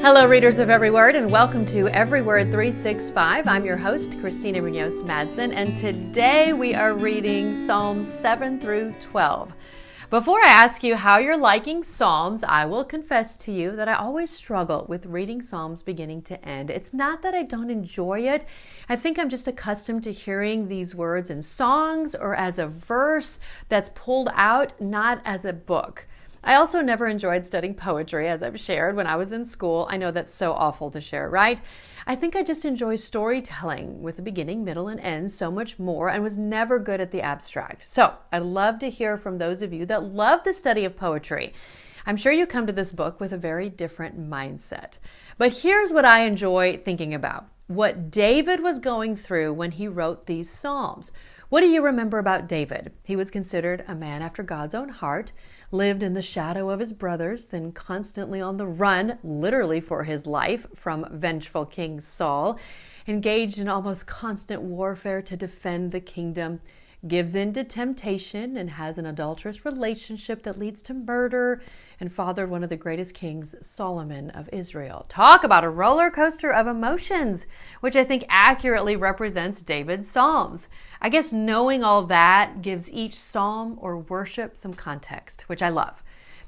Hello, readers of Every Word, and welcome to Every Word 365. I'm your host, Christina Madsen, and today we are reading Psalms 7 through 12. Before I ask you how you're liking Psalms, I will confess to you that I always struggle with reading Psalms beginning to end. It's not that I don't enjoy it. I think I'm just accustomed to hearing these words in songs or as a verse that's pulled out, not as a book. I also never enjoyed studying poetry, as I've shared when I was in school. I know that's so awful to share, right? I think I just enjoy storytelling with a beginning, middle, and end so much more, and was never good at the abstract. So I'd love to hear from those of you that love the study of poetry. I'm sure you come to this book with a very different mindset. But here's what I enjoy thinking about: what David was going through when he wrote these Psalms. What do you remember about David? He was considered a man after God's own heart, lived in the shadow of his brothers, then constantly on the run, literally for his life, from vengeful King Saul, engaged in almost constant warfare to defend the kingdom, gives in to temptation and has an adulterous relationship that leads to murder, and fathered one of the greatest kings, Solomon of Israel. Talk about a roller coaster of emotions, which I think accurately represents David's Psalms. I guess knowing all that gives each psalm or worship some context, which I love.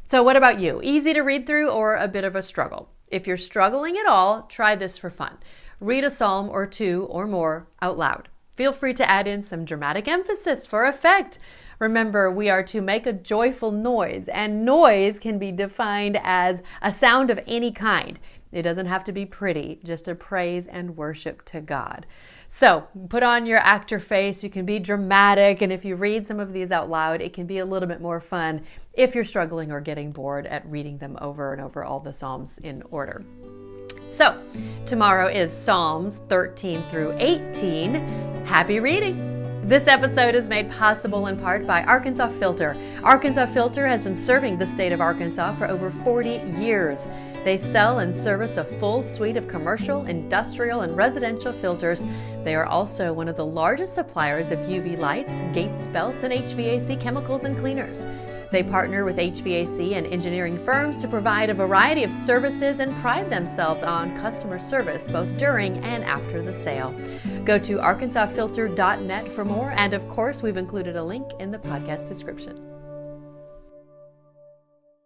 So what about you? Easy to read through or a bit of a struggle? If you're struggling at all, try this for fun. Read a psalm or two or more out loud. Feel free to add in some dramatic emphasis for effect. Remember, we are to make a joyful noise, and noise can be defined as a sound of any kind. It doesn't have to be pretty, just a praise and worship to God. So put on your actor face. You can be dramatic, and if you read some of these out loud, it can be a little bit more fun if you're struggling or getting bored at reading them over and over, all the Psalms in order. So tomorrow is Psalms 13 through 18. Happy reading! This episode is made possible in part by Arkansas Filter. Arkansas Filter has been serving the state of Arkansas for over 40 years. They sell and service a full suite of commercial, industrial, and residential filters. They are also one of the largest suppliers of UV lights, gates, belts, and HVAC chemicals and cleaners. They partner with HVAC and engineering firms to provide a variety of services and pride themselves on customer service both during and after the sale. Go to arkansasfilter.net for more, and of course, we've included a link in the podcast description.